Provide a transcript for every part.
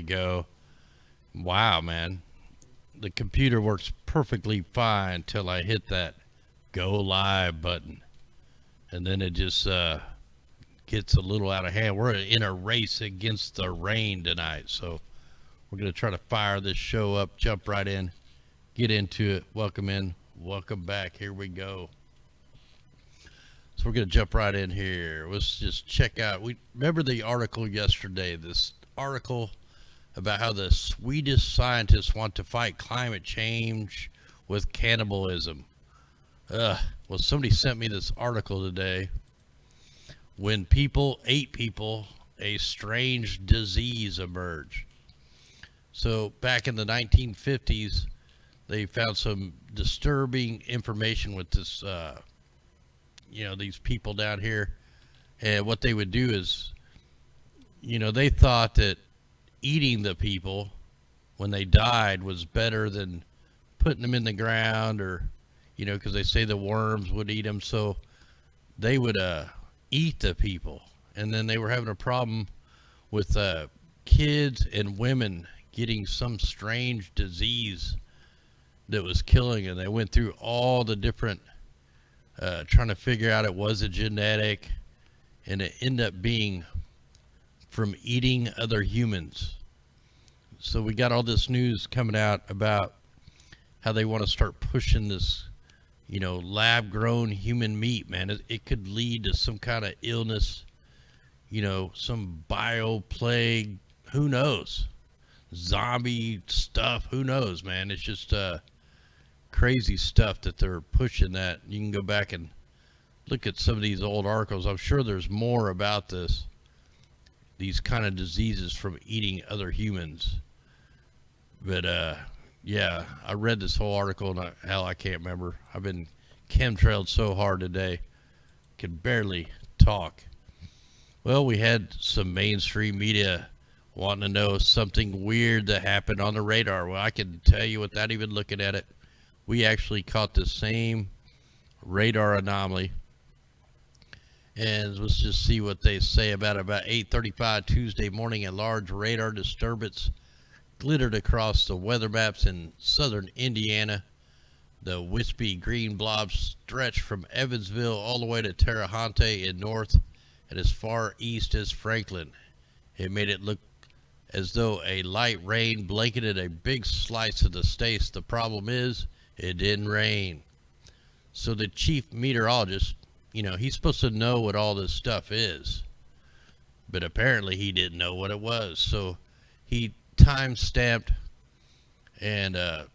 we go. Wow, man. The computer works perfectly fine till I hit that go live button. And then it just gets a little out of hand. We're in a race against the rain tonight. So we're going to try to fire this show up, jump right in, get into it. Welcome in. Welcome back. Here we go. So we're going to jump right in here. Let's just check out. We remember the article yesterday, this article about how the Swedish scientists want to fight climate change with cannibalism. Well, somebody sent me this article today. When people ate people, a strange disease emerged. So back in the 1950s, they found some disturbing information with this, these people down here. And what they would do is, they thought that eating the people when they died was better than putting them in the ground, or, because they say the worms would eat them. So they would eat the people. And then they were having a problem with kids and women getting some strange disease that was killing, and they went through all the different trying to figure out it was a genetic, and it ended up being from eating other humans. So we got all this news coming out about how they want to start pushing this, lab grown human meat, man. It could lead to some kind of illness, some bio plague, who knows? Zombie stuff, who knows, man? It's just crazy stuff that they're pushing. That you can go back and look at some of these old articles. I'm sure there's more about these kind of diseases from eating other humans. But yeah, I read this whole article, and I can't remember. I've been chemtrailed so hard today, can barely talk. Well, we had some mainstream media wanting to know something weird that happened on the radar. Well, I can tell you without even looking at it, we actually caught the same radar anomaly. And let's just see what they say about it. About 8:35 Tuesday morning, a large radar disturbance glittered across the weather maps in southern Indiana. The wispy green blob stretched from Evansville all the way to Terre Haute in north and as far east as Franklin. It made it look as though a light rain blanketed a big slice of the state. The problem is, it didn't rain. So the chief meteorologist, he's supposed to know what all this stuff is, but apparently he didn't know what it was. So he time-stamped, and at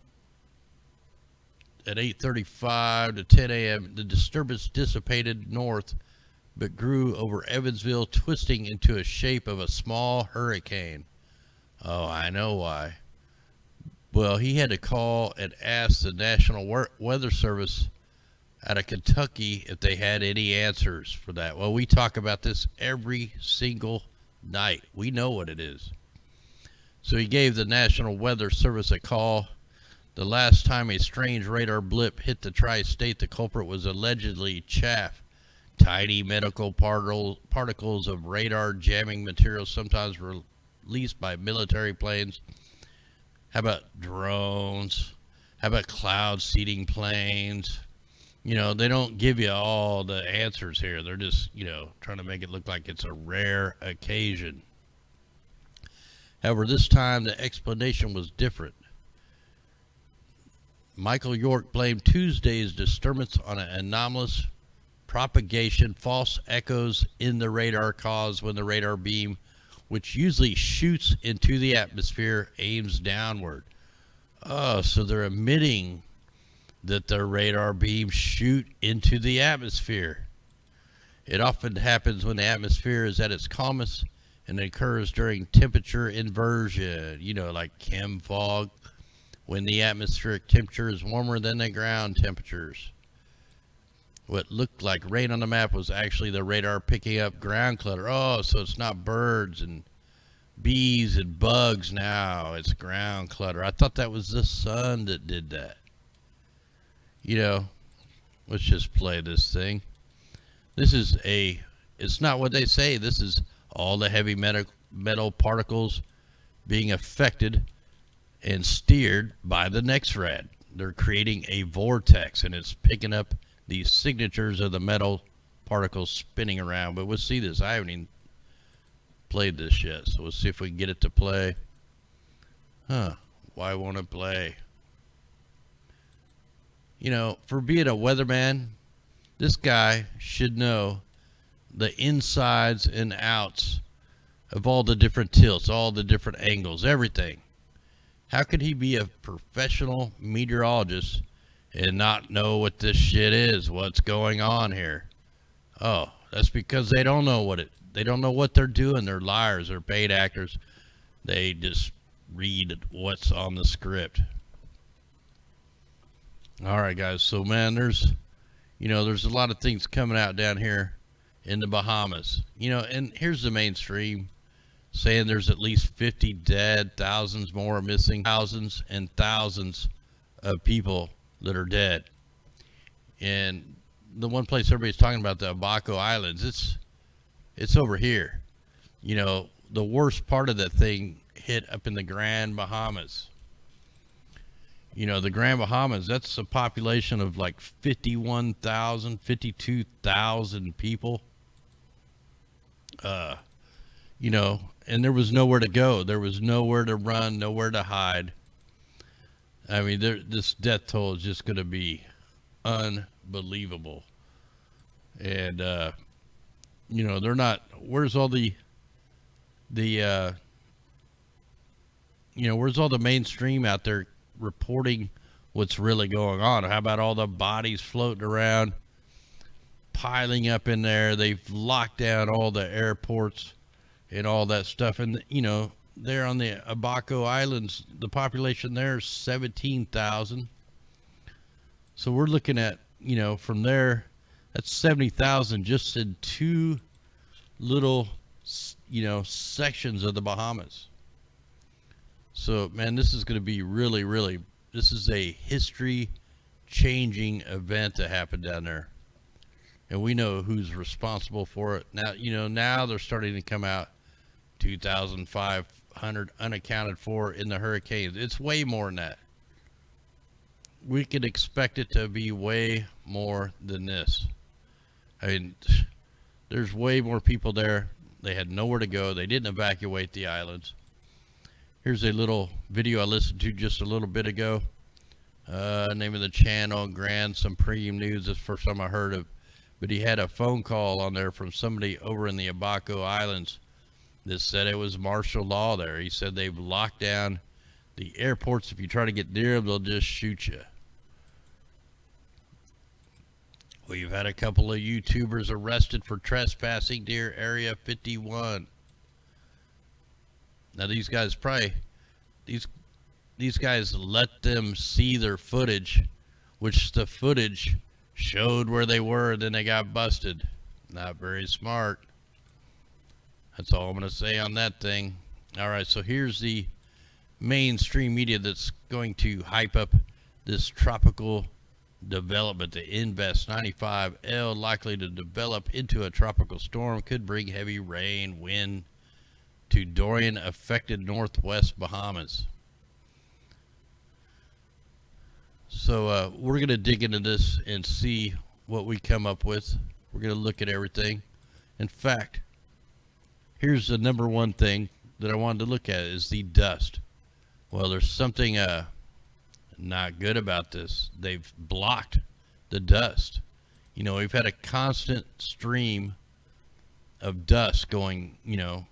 8:35 to 10 a.m., the disturbance dissipated north, but grew over Evansville, twisting into a shape of a small hurricane. Oh, I know why. Well, he had to call and ask the National Weather Service out of Kentucky if they had any answers for that. Well, we talk about this every single night. We know what it is. So he gave the National Weather Service a call. The last time a strange radar blip hit the tri-state, the culprit was allegedly chaff. Tiny medical particles of radar jamming material, sometimes released by military planes. How about drones? How about cloud seeding planes? They don't give you all the answers here. They're just, trying to make it look like it's a rare occasion. However, this time the explanation was different. Michael York blamed Tuesday's disturbance on an anomalous propagation, false echoes in the radar caused when the radar beam, which usually shoots into the atmosphere, aims downward. Oh, so they're admitting that the radar beams shoot into the atmosphere. It often happens when the atmosphere is at its calmest, and it occurs during temperature inversion, like chem fog, when the atmospheric temperature is warmer than the ground temperatures. What looked like rain on the map was actually the radar picking up ground clutter. Oh, so it's not birds and bees and bugs now. It's ground clutter. I thought that was the sun that did that. Let's just play this thing. It's not what they say. This is all the heavy metal particles being affected and steered by the next rad. They're creating a vortex, and it's picking up these signatures of the metal particles spinning around. But we'll see this. I haven't even played this yet, so we'll see if we can get it to play. Why won't it play? You know, for being a weatherman, this guy should know the insides and outs of all the different tilts, all the different angles, everything. How could he be a professional meteorologist and not know what this shit is, what's going on here? Oh, that's because they don't know they don't know what they're doing. They're liars, they're paid actors. They just read what's on the script. All right, guys. So, man, there's a lot of things coming out down here in the Bahamas. And here's the mainstream saying there's at least 50 dead, thousands more missing, thousands and thousands of people that are dead. And the one place everybody's talking about, the Abaco Islands, it's over here. The worst part of that thing hit up in the Grand Bahamas. The Grand Bahamas, that's a population of like 51,000, 52,000 people. And there was nowhere to go. There was nowhere to run, nowhere to hide. I mean, this death toll is just going to be unbelievable. And, they're not, where's all where's all the mainstream out there reporting what's really going on? How about all the bodies floating around, piling up in there? They've locked down all the airports and all that stuff. And, there on the Abaco Islands, the population there is 17,000. So we're looking at, from there, that's 70,000 just in two little, sections of the Bahamas. So, man, this is going to be really, really, this is a history-changing event that happened down there. And we know who's responsible for it. Now, now they're starting to come out 2,500 unaccounted for in the hurricanes. It's way more than that. We could expect it to be way more than this. I mean, there's way more people there. They had nowhere to go. They didn't evacuate the islands. Here's a little video I listened to just a little bit ago. Name of the channel, Grand Supreme News. That's the first time I heard of. But he had a phone call on there from somebody over in the Abaco Islands that said it was martial law there. He said they've locked down the airports. If you try to get near them, they'll just shoot you. We've had a couple of YouTubers arrested for trespassing near Area 51. Now these guys these guys let them see their footage, which the footage showed where they were, and then they got busted. Not very smart. That's all I'm going to say on that thing. All right, so here's the mainstream media that's going to hype up this tropical development. The Invest 95L likely to develop into a tropical storm, could bring heavy rain, wind to Dorian affected northwest Bahamas. So we're going to dig into this and see what we come up with. We're going to look at everything. In fact, here's the number one thing that I wanted to look at is the dust. Well, there's something not good about this. They've blocked the dust. We've had a constant stream of dust going,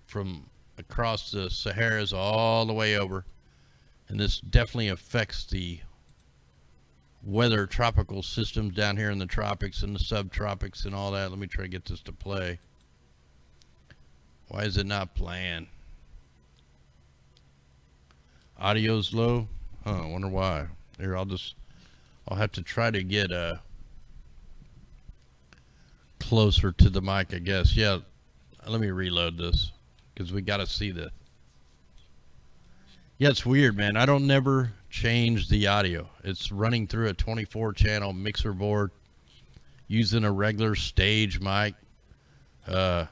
from across the Saharas all the way over. And this definitely affects the weather tropical systems down here in the tropics and the subtropics and all that. Let me try to get this to play. Why is it not playing? Audio's low? I wonder why. Here, I'll have to try to get closer to the mic, I guess. Yeah, let me reload this because we got to see the. Yeah, it's weird, man. I don't never change the audio. It's running through a 24 channel mixer board using a regular stage mic. The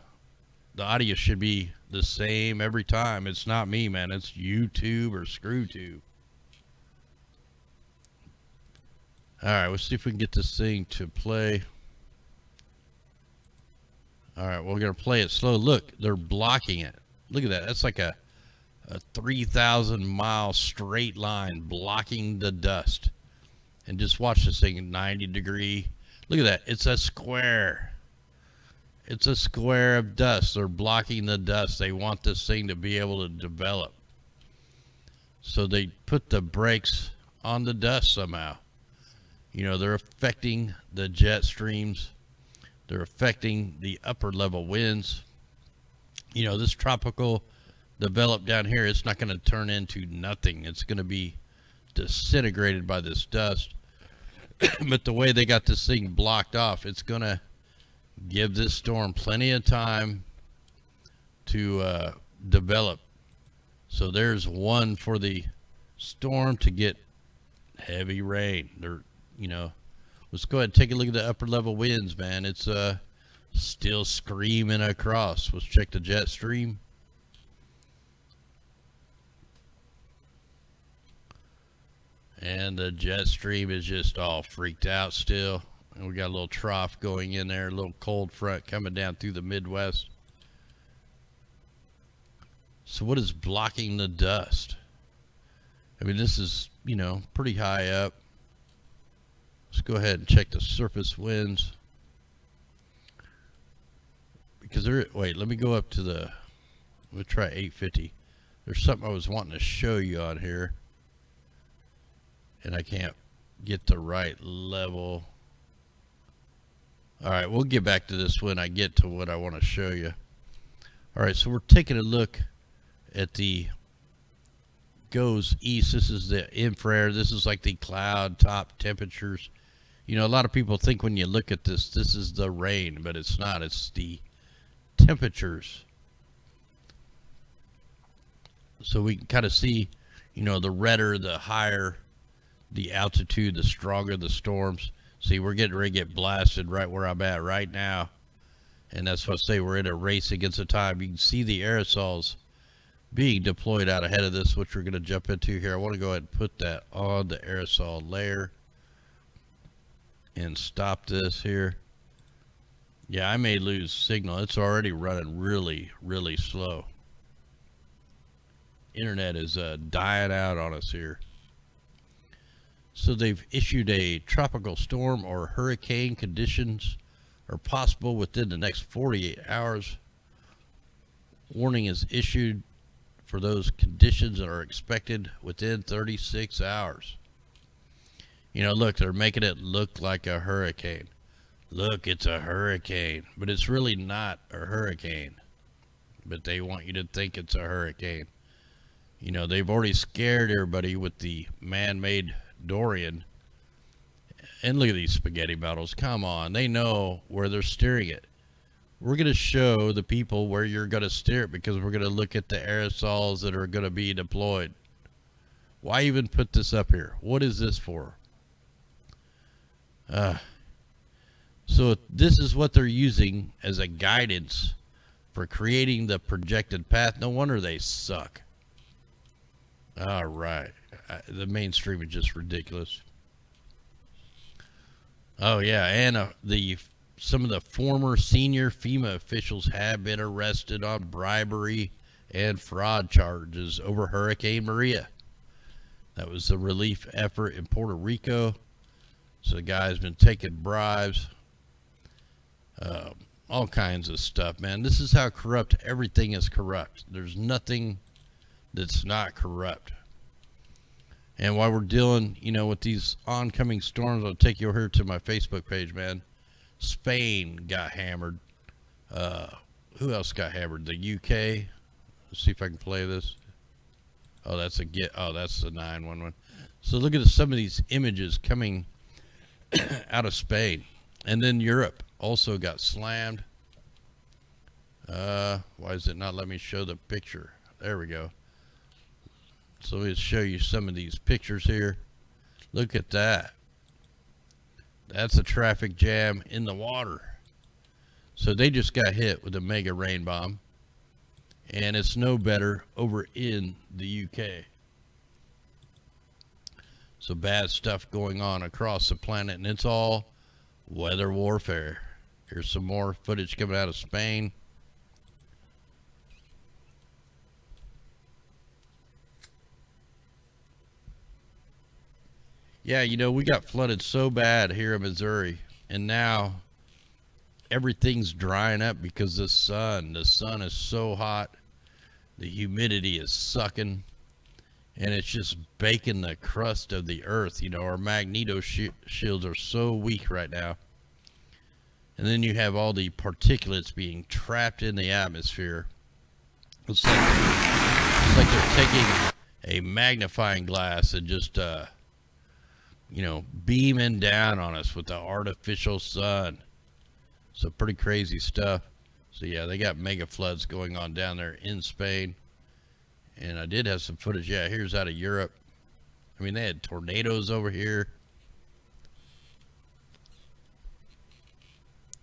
audio should be the same every time. It's not me, man. It's YouTube or ScrewTube. Alright, let's see if we can get this thing to play. Alright, we're going to play it slow. Look, they're blocking it. Look at that. That's like a 3,000 mile straight line blocking the dust. And just watch this thing, 90 degree. Look at that. It's a square. It's a square of dust. They're blocking the dust. They want this thing to be able to develop. So they put the brakes on the dust somehow. You know, they're affecting the jet streams. They're affecting the upper level winds. You know, this tropical developed down here, it's not going to turn into nothing. It's going to be disintegrated by this dust. But the way they got this thing blocked off, it's going to give this storm plenty of time to develop. So there's one for the storm to get heavy rain. They're, you know, let's go ahead and take a look at the upper level winds, man. It's still screaming across. Let's check the jet stream. And the jet stream is just all freaked out still. And we got a little trough going in there, a little cold front coming down through the Midwest. So what is blocking the dust? I mean, this is, you know, pretty high up. Let's go ahead and check the surface winds. Because there, wait, let me go up to the, let me try 850. There's something I was wanting to show you on here. And I can't get the right level. All right, we'll get back to this when I get to what I want to show you. All right, so we're taking a look at the goes east. This is the infrared. This is like the cloud top temperatures. You know, a lot of people think when you look at this, this is the rain, but it's not. It's the temperatures. So we can kind of see, you know, the redder, the higher the altitude, the stronger the storms. See, we're getting ready to get blasted right where I'm at right now. And that's what I say, we're in a race against the time. You can see the aerosols being deployed out ahead of this, which we're going to jump into here. I want to go ahead and put that on the aerosol layer and stop this here. Yeah, I may lose signal. It's already running really, really slow. Internet is dying out on us here. So they've issued a tropical storm or hurricane conditions are possible within the next 48 hours. Warning is issued for those conditions that are expected within 36 hours. You know, look, they're making it look like a hurricane. Look, it's a hurricane, but it's really not a hurricane. But they want you to think it's a hurricane. You know, they've already scared everybody with the man-made Dorian. And look at these spaghetti models. Come on, they know where they're steering it. We're going to show the people where you're going to steer it, because we're going to look at the aerosols that are going to be deployed. Why even put this up here? What is this for? So this is what they're using as a guidance for creating the projected path. No wonder they suck. All right. The mainstream is just ridiculous. Oh yeah, and some of the former senior FEMA officials have been arrested on bribery and fraud charges over Hurricane Maria. That was the relief effort in Puerto Rico. So the guy's been taking bribes, all kinds of stuff, man. This is how corrupt everything is corrupt. There's nothing that's not corrupt. And while we're dealing, you know, with these oncoming storms, I'll take you over here to my Facebook page, man. Spain got hammered. Who else got hammered? The UK. Let's see if I can play this. Oh, that's a get. Oh, that's the 911. So look at some of these images coming out of Spain, and then Europe also got slammed. Why does it not let me show the picture? There we go. So let's show you some of these pictures here. Look at that. That's a traffic jam in the water. So they just got hit with a mega rain bomb. And it's no better over in the UK. So bad stuff going on across the planet, and it's all weather warfare. Here's some more footage coming out of Spain. Yeah, you know, we got flooded so bad here in Missouri, and now everything's drying up because the sun is so hot, the humidity is sucking, and it's just baking the crust of the earth. You know, our magneto shields are so weak right now. And then you have all the particulates being trapped in the atmosphere. It's like they're taking a magnifying glass and just you know, beaming down on us with the artificial sun. So pretty crazy stuff. So yeah, they got mega floods going on down there in Spain. And I did have some footage. Yeah, here's out of Europe. I mean, they had tornadoes over here.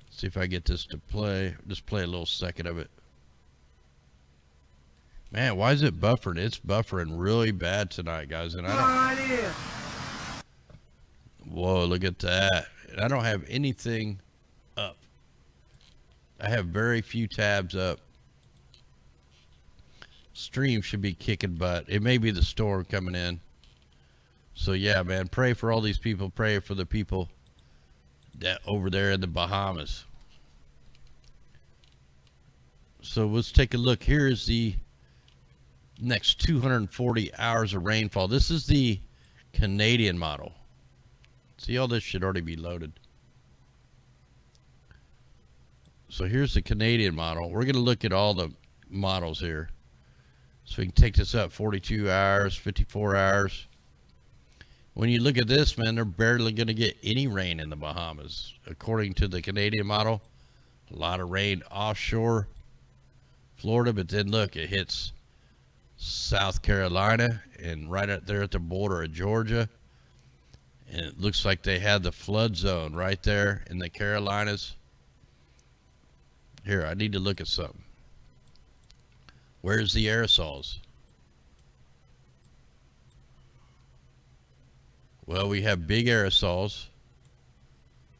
See if I get this to play. Just play a little second of it. Man, why is it buffering? It's buffering really bad tonight, guys. And I don't... Whoa, look at that. And I don't have anything up. I have very few tabs up. Stream should be kicking butt. It may be the storm coming in. So yeah, man, pray for all these people. Pray for the people that over there in the Bahamas. So let's take a look. Here is the next 240 hours of rainfall. This is the Canadian model. See, all this should already be loaded. So here's the Canadian model. We're going to look at all the models here. So we can take this up 42 hours, 54 hours. When you look at this, man, they're barely going to get any rain in the Bahamas. According to the Canadian model, a lot of rain offshore Florida, but then look, it hits South Carolina and right up there at the border of Georgia. And it looks like they had the flood zone right there in the Carolinas. Here, I need to look at something. Where's the aerosols? Well, we have big aerosols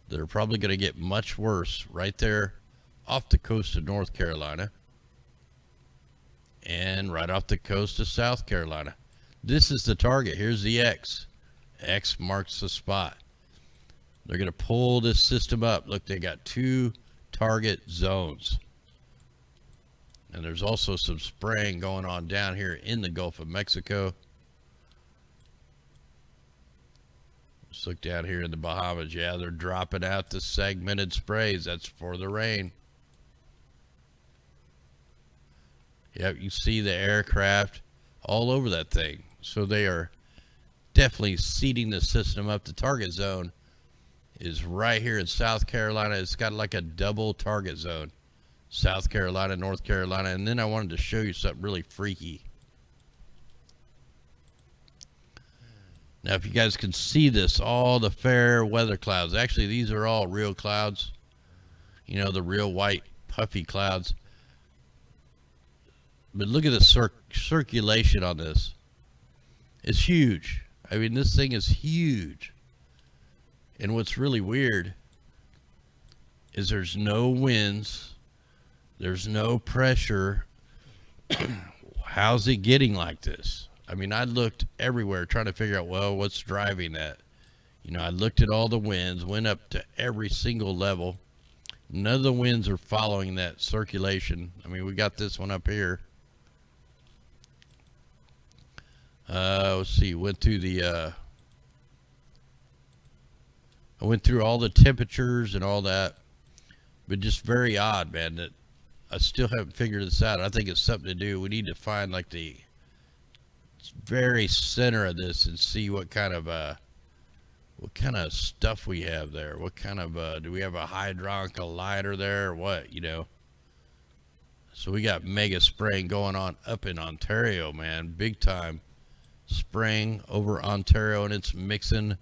that are probably going to get much worse right there off the coast of North Carolina and right off the coast of South Carolina. This is the target. Here's the X. X marks the spot. They're going to pull this system up. Look, they got 2 target zones. And there's also some spraying going on down here in the Gulf of Mexico. Let's look down here in the Bahamas. Yeah, they're dropping out the segmented sprays. That's for the rain. Yep, you see the aircraft all over that thing. So they are definitely seeding the system up. The target zone is right here in South Carolina. It's got like a double target zone. South Carolina, North Carolina. And then I wanted to show you something really freaky. Now, if you guys can see this, all the fair weather clouds. Actually, these are all real clouds. You know, the real white puffy clouds. But look at the circulation on this. It's huge. I mean, this thing is huge. And what's really weird is there's no winds. There's no pressure. How's it getting like this? I mean, I looked everywhere trying to figure out, well, what's driving that? You know, I looked at all the winds, went up to every single level. None of the winds are following that circulation. I mean, we got this one up here. Let's see, went through the, I went through all the temperatures and all that, but just very odd, man, that I still haven't figured this out. I think it's something to do. We need to find like the very center of this and see what kind of stuff we have there. What kind of, do we have a hadron collider there or what, you know? So we got mega spraying going on up in Ontario, man, big time. Spraying over Ontario, and it's mixing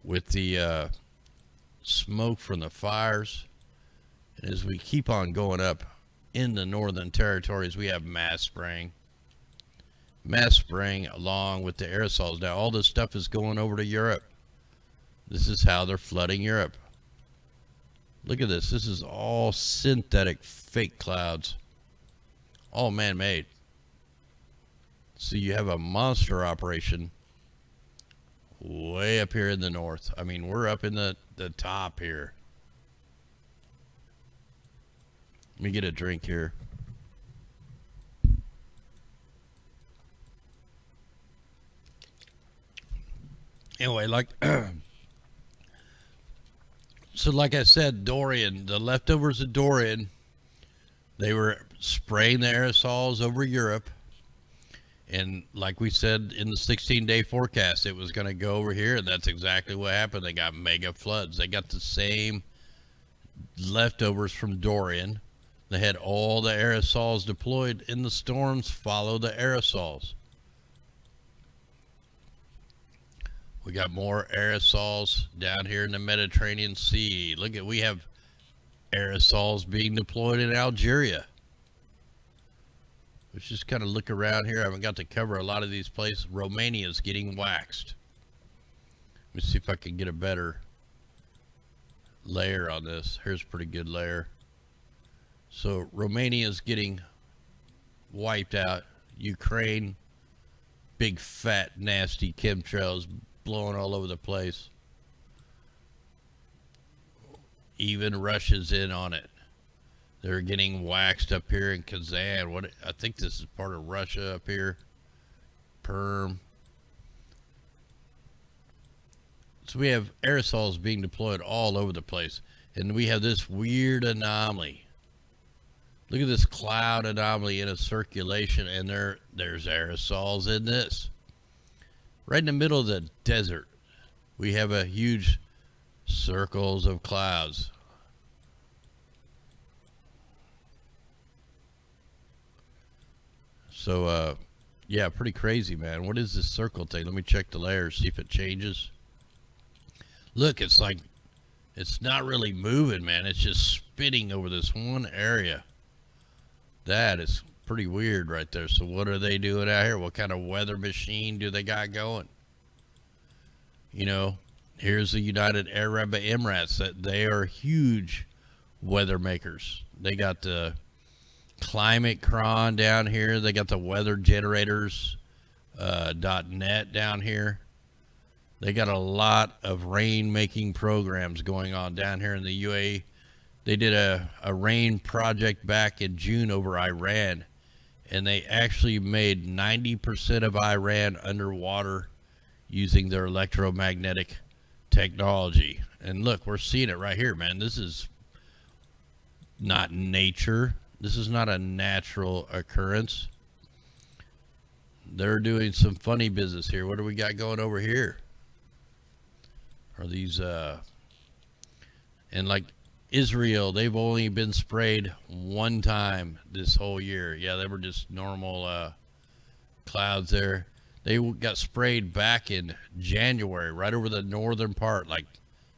with the smoke from the fires. And as we keep on going up, in the northern territories, we have mass spraying. Mass spraying along with the aerosols. Now, all this stuff is going over to Europe. This is how they're flooding Europe. Look at this. This is all synthetic fake clouds. All man-made. So you have a monster operation way up here in the north. I mean, we're up in the top here. Let me get a drink here. Anyway, like so like I said, Dorian, the leftovers of Dorian, they were spraying the aerosols over Europe. And like we said in the 16-day forecast, it was going to go over here, and that's exactly what happened. They got mega floods. They got the same leftovers from Dorian. They had all the aerosols deployed, and the storms follow the aerosols. We got more aerosols down here in the Mediterranean Sea. Look at, we have aerosols being deployed in Algeria. Let's just kind of look around here. I haven't got to cover a lot of these places. Romania's getting waxed. Let me see if I can get a better layer on this. Here's a pretty good layer. So Romania's getting wiped out. Ukraine, big fat nasty chemtrails blowing all over the place. Even Russia's in on it. They're getting waxed up here in Kazan. What, I think this is part of Russia up here. Perm. So we have aerosols being deployed all over the place. And we have this weird anomaly. Look at this cloud anomaly in a circulation, and there's aerosols in this. Right in the middle of the desert, we have a huge circles of clouds. So, yeah, pretty crazy, man. What is this circle thing? Let me check the layers, see if it changes. Look, it's like, it's not really moving, man. It's just spinning over this one area. That is pretty weird right there. So what are they doing out here? What kind of weather machine do they got going? You know, here's the United Arab Emirates. That they are huge weather makers. They got the climate cron down here. They got the weather generators .net down here. They got a lot of rain making programs going on down here in the UAE. They did a rain project back in June over Iran, and they actually made 90% of Iran underwater using their electromagnetic technology. And look, we're seeing it right here, man. This is not nature. This is not a natural occurrence. They're doing some funny business here. What do we got going over here? Are these and like Israel, they've only been sprayed one time this whole year. Yeah, they were just normal clouds there. They got sprayed back in January, right over the northern part, like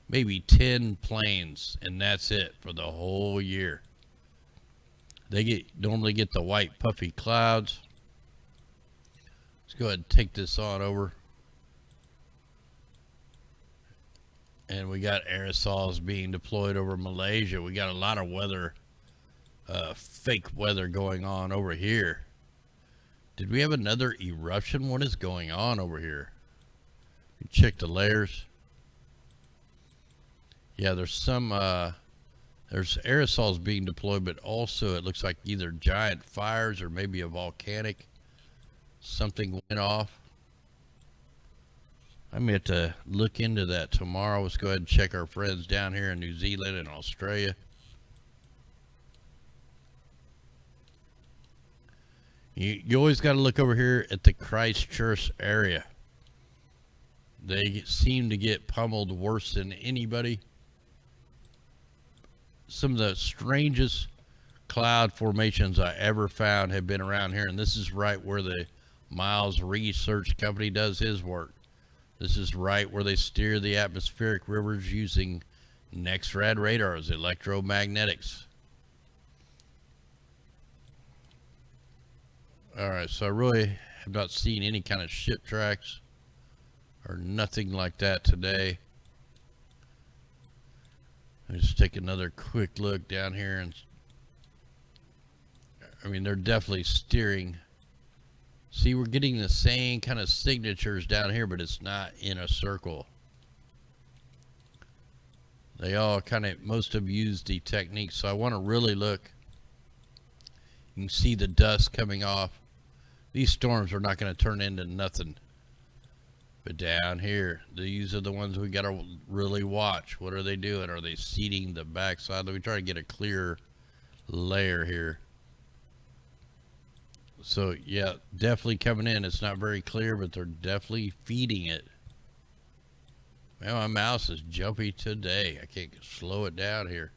maybe 10 planes, and that's it for the whole year. They normally get the white puffy clouds. Let's go ahead and take this on over. And we got aerosols being deployed over Malaysia. We got a lot of weather, fake weather going on over here. Did we have another eruption? What is going on over here? Check the layers. Yeah, there's some, there's aerosols being deployed, but also it looks like either giant fires or maybe a volcanic. Something went off. I may have to look into that tomorrow. Let's go ahead and check our friends down here in New Zealand and Australia. You always got to look over here at the Christchurch area. They seem to get pummeled worse than anybody. Some of the strangest cloud formations I ever found have been around here, and this is right where the Miles Research Company does his work. This is right where they steer the atmospheric rivers using next-rad radars, electromagnetics. Alright, so I really have not seen any kind of ship tracks or nothing like that today. Let me just take another quick look down here, and I mean, they're definitely steering. See, we're getting the same kind of signatures down here, but it's not in a circle. They all kind of, most have used the technique, so I want to really look. You can see the dust coming off. These storms are not going to turn into nothing. But down here, these are the ones we got to really watch. What are they doing? Are they seeding the backside? Let me try to get a clear layer here. So yeah, definitely coming in. It's not very clear, but they're definitely feeding it. Man, my mouse is jumpy today. I can't slow it down here.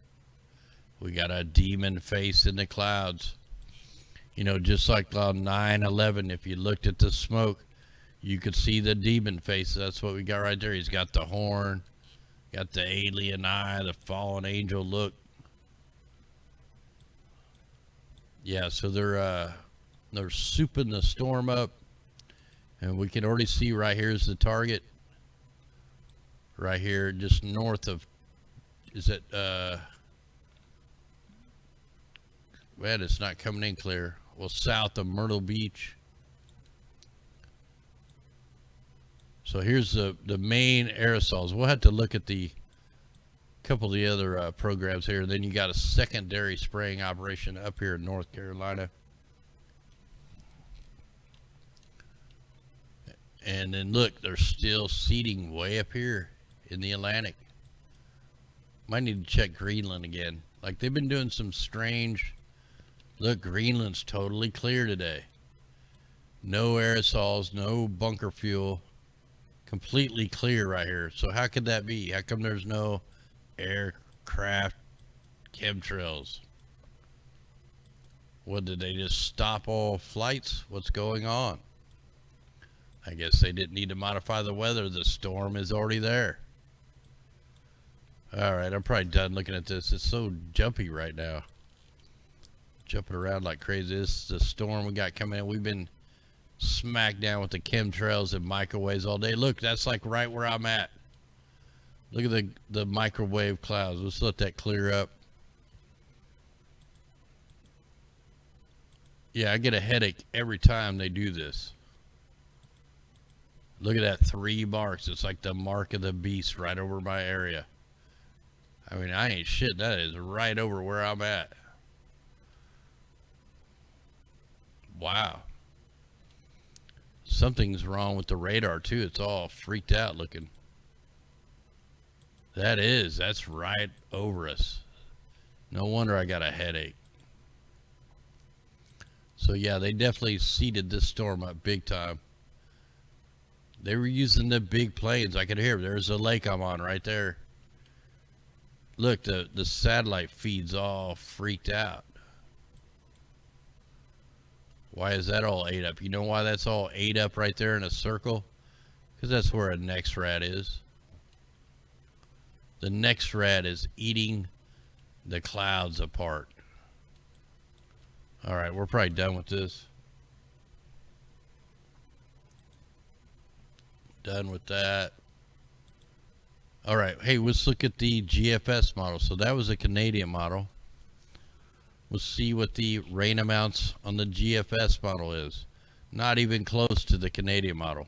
We got a demon face in the clouds. You know, just like on 9/11, if you looked at the smoke, you could see the demon face. That's what we got right there. He's got the horn, got the alien eye, the fallen angel look. Yeah, so they're souping the storm up, and we can already see right here is the target. Right here, just north of, is it, man, it's not coming in clear. Well, south of Myrtle Beach. So here's the main aerosols. We'll have to look at the couple of the other programs here. Then you got a secondary spraying operation up here in North Carolina. And then look, they're still seeding way up here in the Atlantic. Might need to check Greenland again. Like, they've been doing some strange. Look, Greenland's totally clear today. No aerosols, no bunker fuel. Completely clear right here. So how could that be? How come there's no aircraft chemtrails? What, did they just stop all flights? What's going on? I guess they didn't need to modify the weather. The storm is already there. Alright, I'm probably done looking at this. It's so jumpy right now. Jumping around like crazy. This is the storm we got coming in. We've been smacked down with the chemtrails and microwaves all day. Look, that's like right where I'm at. Look at the microwave clouds. Let's let that clear up. Yeah, I get a headache every time they do this. Look at that 3 marks. It's like the mark of the beast right over my area. I mean, I ain't shit. That is right over where I'm at. Wow. Something's wrong with the radar too. It's all freaked out looking. That's right over us. No wonder I got a headache. So yeah, they definitely seeded this storm up big time. They were using the big planes. I could hear. There's a lake I'm on right there. Look, the satellite feed's all freaked out. Why is that all ate up? You know why that's all ate up right there in a circle? Because that's where a next rat is. The next rat is eating the clouds apart. Alright, we're probably done with this. Done with that. Alright, hey, let's look at the GFS model. So that was a Canadian model. We'll see what the rain amounts on the GFS model is. Not even close to the Canadian model.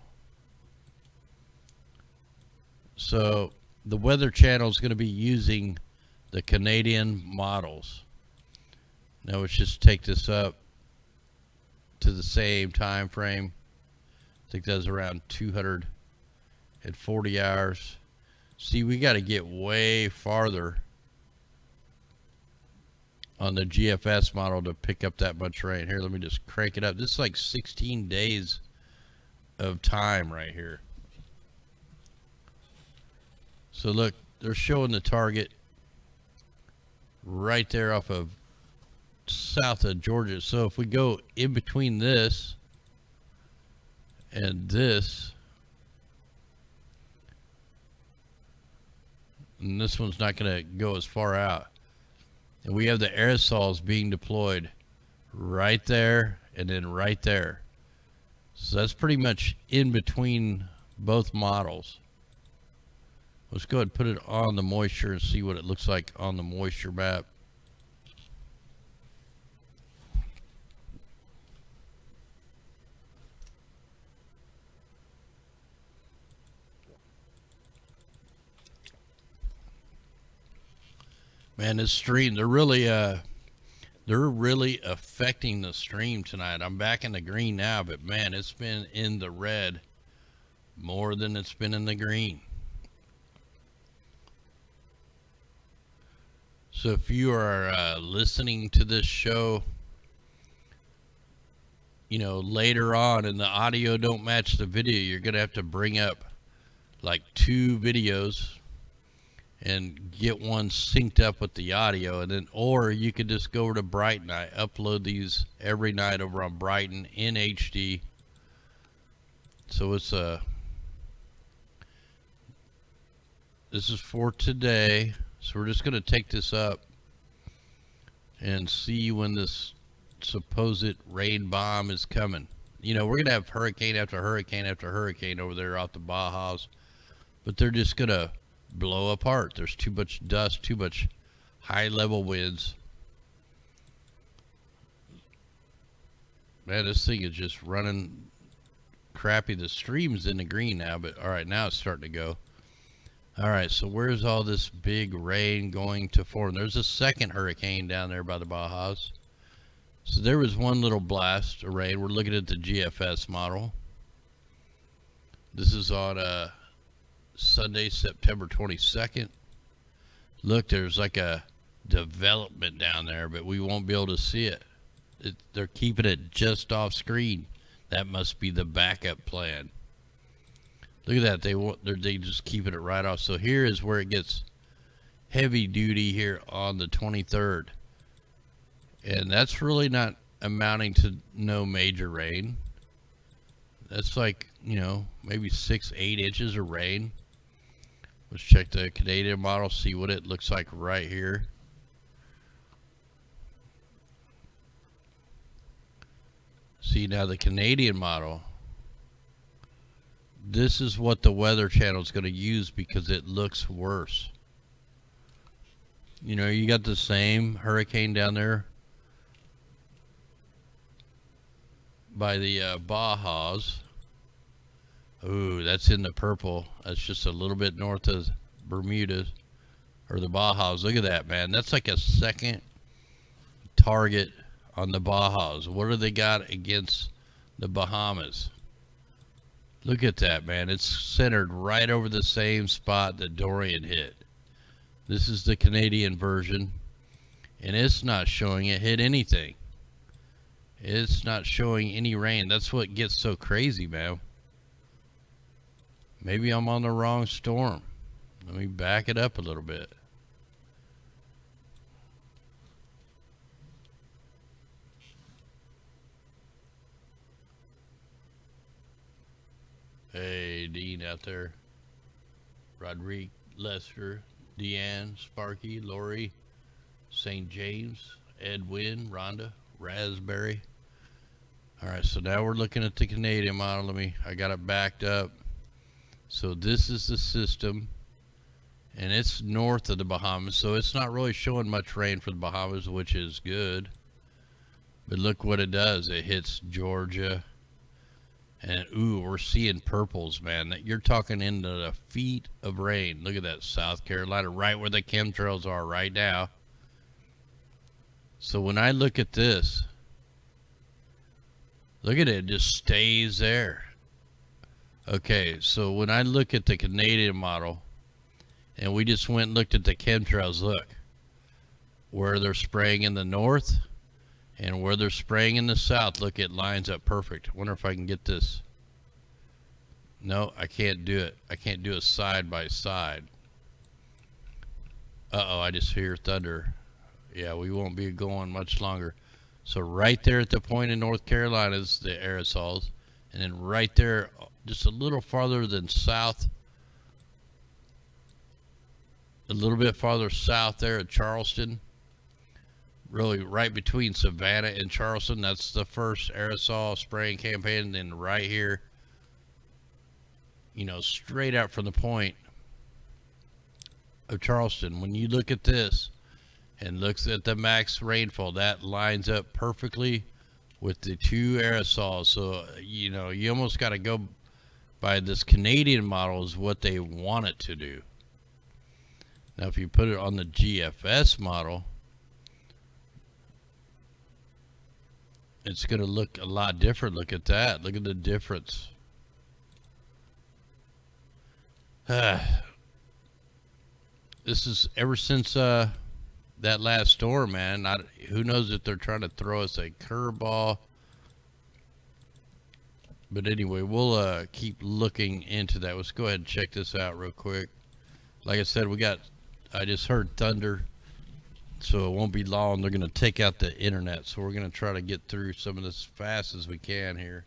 So the Weather Channel is going to be using the Canadian models. Now let's just take this up to the same time frame. I think that's around 240 hours. See, we got to get way farther on the GFS model to pick up that much rain. Here, let me just crank it up. This is like 16 days of time right here. So look, they're showing the target right there off of south of Georgia. So if we go in between this and this, and this one's not going to go as far out. And we have the aerosols being deployed right there, and then right there. So that's pretty much in between both models. Let's go ahead and put it on the moisture and see what it looks like on the moisture map. Man, this stream, they're really affecting the stream tonight. I'm back in the green now, but man, it's been in the red more than it's been in the green. So if you are listening to this show, you know, later on and the audio don't match the video, you're going to have to bring up like 2 videos and get one synced up with the audio, and then, or you could just go over to Brighton. I upload these every night over on Brighton in HD. So it's this is for today. So we're just going to take this up and see when this supposed rain bomb is coming. You know, we're going to have hurricane after hurricane after hurricane over there off the Bajas, but they're just going to blow apart. There's too much dust, too much high level winds. Man, this thing is just running crappy. The stream's in the green now, but all right, now it's starting to go. All right, so where's all this big rain going to form? There's a second hurricane down there by the Bajas. So there was one little blast of rain. We're looking at the GFS model. This is on Sunday, September 22nd. Look, there's like a development down there, but we won't be able to see it. They're keeping it just off screen. That must be the backup plan. Look at that. They just keeping it right off. So here is where it gets heavy duty here on the 23rd. And that's really not amounting to no major rain. That's like, you know, maybe 6-8 inches of rain. Let's check the Canadian model, see what it looks like right here. See, now the Canadian model, this is what the Weather Channel is going to use because it looks worse. You know, you got the same hurricane down there by the Bajas. Ooh, that's in the purple. That's just a little bit north of Bermuda, or the Bajas. Look at that, man. That's like a second target on the Bajas. What do they got against the Bahamas? Look at that, man. It's centered right over the same spot that Dorian hit. This is the Canadian version, and it's not showing it hit anything. It's not showing any rain. That's what gets so crazy, man. Maybe I'm on the wrong storm. Let me back it up a little bit. Hey, Dean out there. Rodrigue, Lester, Deanne, Sparky, Lori, St. James, Edwin, Rhonda, Raspberry. All right, so now we're looking at the Canadian model. I got it backed up. So this is the system, and it's north of the Bahamas, so it's not really showing much rain for the Bahamas, which is good. But look what it does. It hits Georgia, and ooh, we're seeing purples, man. You're talking into the feet of rain. Look at that, South Carolina, right where the chemtrails are right now. So when I look at this, look at it, it just stays there. Okay, so when I look at the Canadian model, and we just went and looked at the chemtrails, look, where they're spraying in the north and where they're spraying in the south, look, it lines up perfect. I wonder if I can get this. No, I can't do it. I can't do it side by side. Uh-oh, I just hear thunder. Yeah, we won't be going much longer. So right there at the point in North Carolina is the aerosols, and then right there, just a little farther than south, a little bit farther south there at Charleston, really right between Savannah and Charleston. That's the first aerosol spraying campaign. And then right here, you know, straight out from the point of Charleston, when you look at this and looks at the max rainfall, that lines up perfectly with the two aerosols. So, you know, you almost got to go by this Canadian model is what they want it to do. Now, if you put it on the GFS model, it's going to look a lot different. Look at that. Look at the difference. This is ever since that last storm, man. Who knows if they're trying to throw us a curveball. But anyway, we'll keep looking into that. Let's go ahead and check this out real quick. Like I said, I just heard thunder, so it won't be long. They're going to take out the internet, so we're going to try to get through some of this as fast as we can here.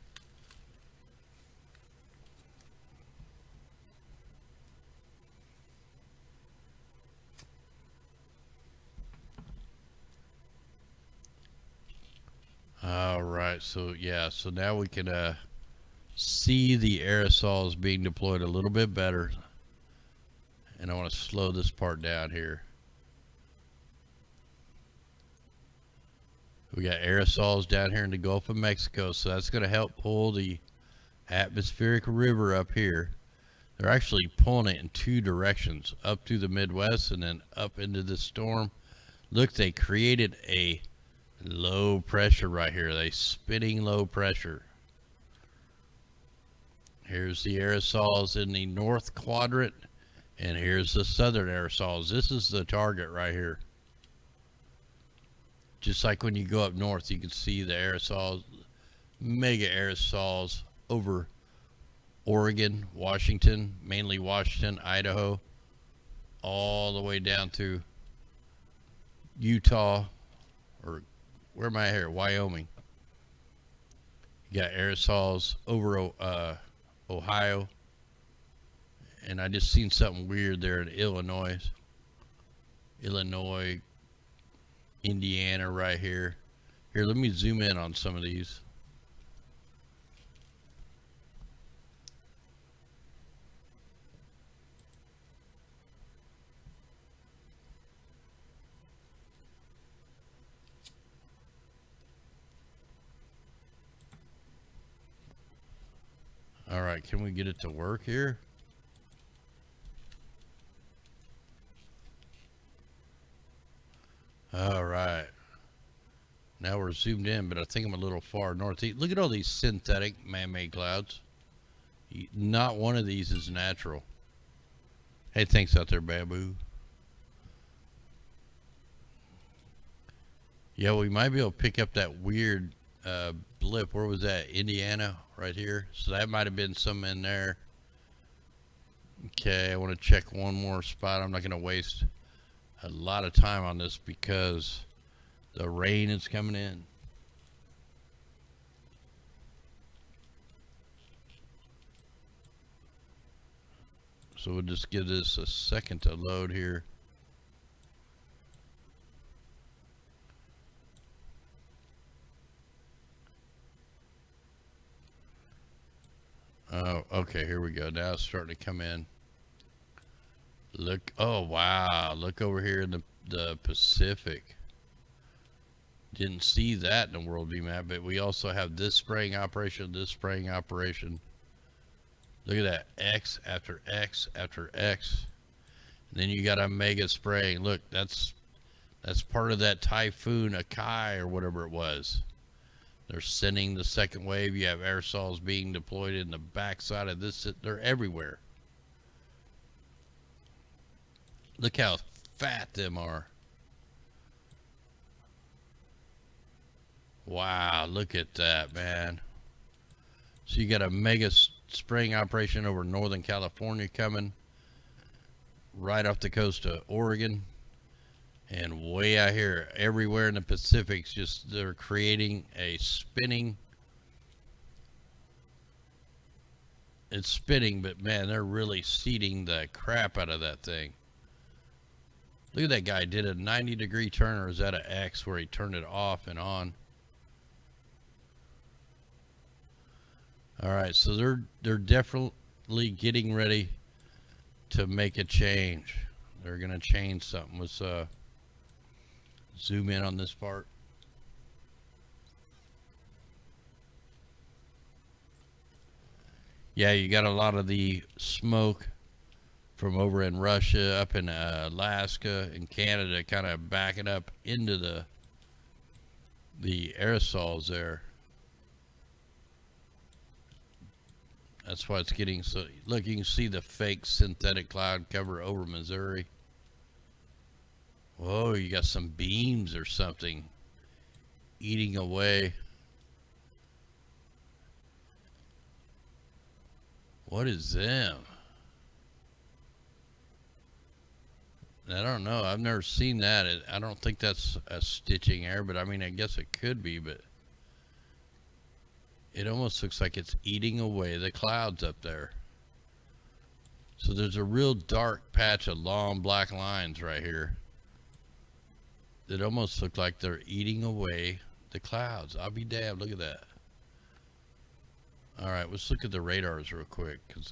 All right, so yeah, so now we can see the aerosols being deployed a little bit better. And I want to slow this part down here. We got aerosols down here in the Gulf of Mexico, so that's going to help pull the atmospheric river up here. They're actually pulling it in two directions, up through the Midwest and then up into the storm. Look, they created a low pressure right here. They spinning low pressure. Here's the aerosols in the north quadrant, and here's the southern aerosols. This is the target right here. Just like when you go up north, you can see the aerosols, mega aerosols over Oregon, Washington, mainly Washington, Idaho, all the way down to Utah, or where am I here? Wyoming. You got aerosols over Ohio, and I just seen something weird there in Illinois, Indiana right here. Here, let me zoom in on some of these. All right, can we get it to work here? All right. Now we're zoomed in, but I think I'm a little far northeast. Look at all these synthetic man-made clouds. Not one of these is natural. Hey, thanks out there, Bamboo. Yeah, we might be able to pick up that weird blip. Where was that? Indiana, right here. So that might have been some in there. Okay, I want to check one more spot. I'm not going to waste a lot of time on this because the rain is coming in. So we'll just give this a second to load here. Oh, okay, here we go. Now it's starting to come in. Look, oh wow, look over here in the Pacific. Didn't see that in the worldview map, but we also have this spraying operation, this spraying operation. Look at that, X after X after X. And then you got a mega spraying. Look, that's part of that typhoon Akai or whatever it was. They're sending the second wave. You have aerosols being deployed in the backside of this. They're everywhere. Look how fat them are. Wow, look at that, man. So you got a mega spraying operation over Northern California coming right off the coast of Oregon. And way out here, everywhere in the Pacific, just they're creating a spinning. It's spinning, but man, they're really seeding the crap out of that thing. Look at that guy. Did a 90-degree turn, or is that an X where he turned it off and on? All right, so they're definitely getting ready to make a change. They're gonna change something. Let's zoom in on this part. Yeah, you got a lot of the smoke from over in Russia, up in Alaska and Canada, kind of backing up into the aerosols there. That's why it's getting so. Look, you can see the fake synthetic cloud cover over Missouri. Whoa, you got some beams or something eating away. What is them? I don't know. I've never seen that. I don't think that's a stitching error, but I mean, I guess it could be, but it almost looks like it's eating away the clouds up there. So there's a real dark patch of long black lines right here that almost look like they're eating away the clouds. I'll be damned. Look at that. All right, let's look at the radars real quick, because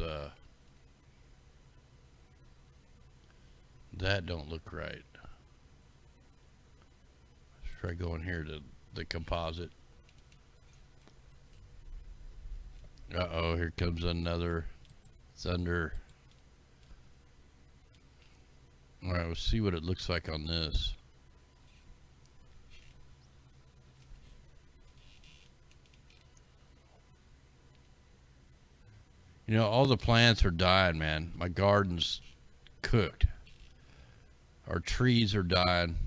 that don't look right. Let's try going here to the composite. Uh-oh, here comes another thunder. All right, let's see what it looks like on this. You know, all the plants are dying, man. My garden's cooked. Our trees are dying.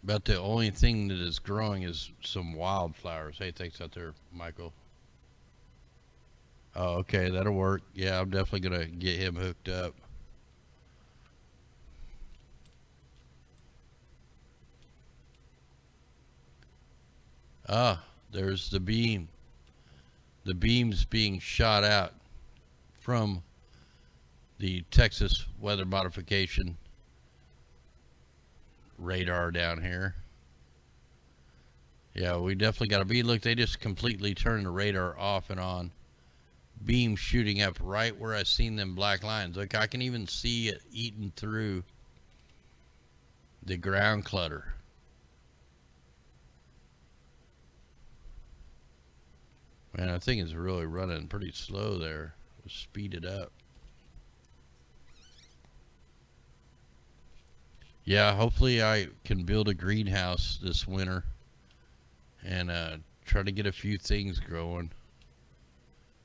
About the only thing that is growing is some wildflowers. Hey, thanks out there, Michael. Oh, okay, that'll work. Yeah, I'm definitely going to get him hooked up. Ah, there's the beam. The beam's being shot out from the Texas weather modification radar down here. Yeah, we definitely got to be. Look, they just completely turned the radar off and on. Beam shooting up right where I seen them black lines. Look, I can even see it eating through the ground clutter. Man, I think it's really running pretty slow there. Let's speed it up. Yeah, hopefully I can build a greenhouse this winter and try to get a few things growing.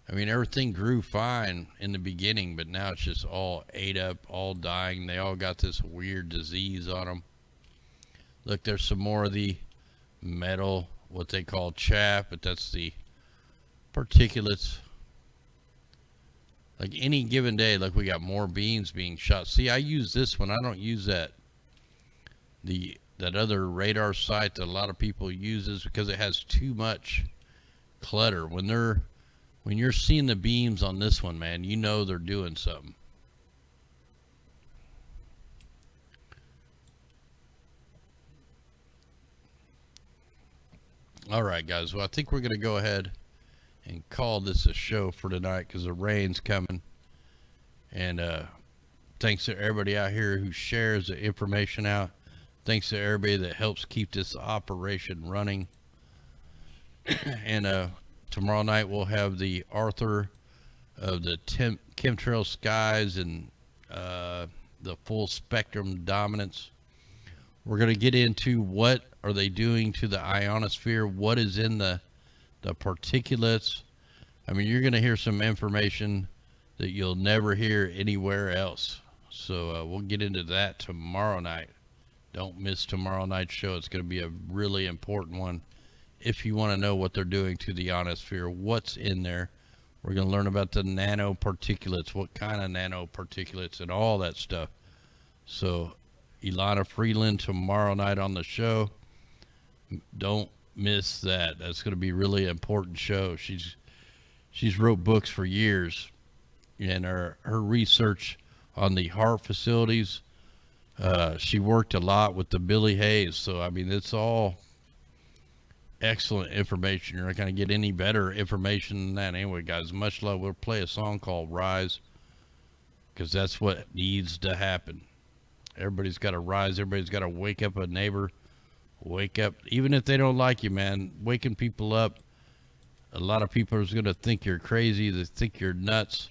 I mean, everything grew fine in the beginning, but now it's just all ate up, all dying. They all got this weird disease on them. Look, there's some more of the metal, what they call chaff, but that's the particulates. Like any given day, like we got more beams being shot. See, I use this one. I don't use that other radar site that a lot of people uses because it has too much clutter. When you're seeing the beams on this one, man, you know they're doing something. All right, guys. Well, I think we're going to go ahead and call this a show for tonight because the rain's coming. And thanks to everybody out here who shares the information out. Thanks to everybody that helps keep this operation running. And tomorrow night we'll have the author of the chemtrail skies and the full spectrum dominance. We're going to get into what are they doing to the ionosphere, what is in the particulates. I mean, you're going to hear some information that you'll never hear anywhere else. So we'll get into that tomorrow night. Don't miss tomorrow night's show. It's going to be a really important one. If you want to know what they're doing to the ionosphere, what's in there, we're going to learn about the nanoparticulates, what kind of nanoparticulates and all that stuff. So Ilana Freeland tomorrow night on the show. Don't miss that. That's going to be a really important show. She's wrote books for years, and her research on the Hart facilities. She worked a lot with the Billy Hayes. So, I mean, it's all excellent information. You're not going to get any better information than that. Anyway, guys, much love. We'll play a song called Rise, because that's what needs to happen. Everybody's got to rise. Everybody's got to wake up a neighbor. Wake up. Even if they don't like you, man, waking people up. A lot of people are going to think you're crazy. They think you're nuts.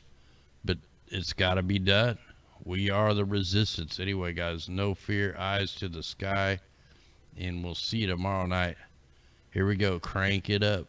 But it's got to be done. We are the resistance. Anyway, guys, no fear. Eyes to the sky. And we'll see you tomorrow night. Here we go. Crank it up.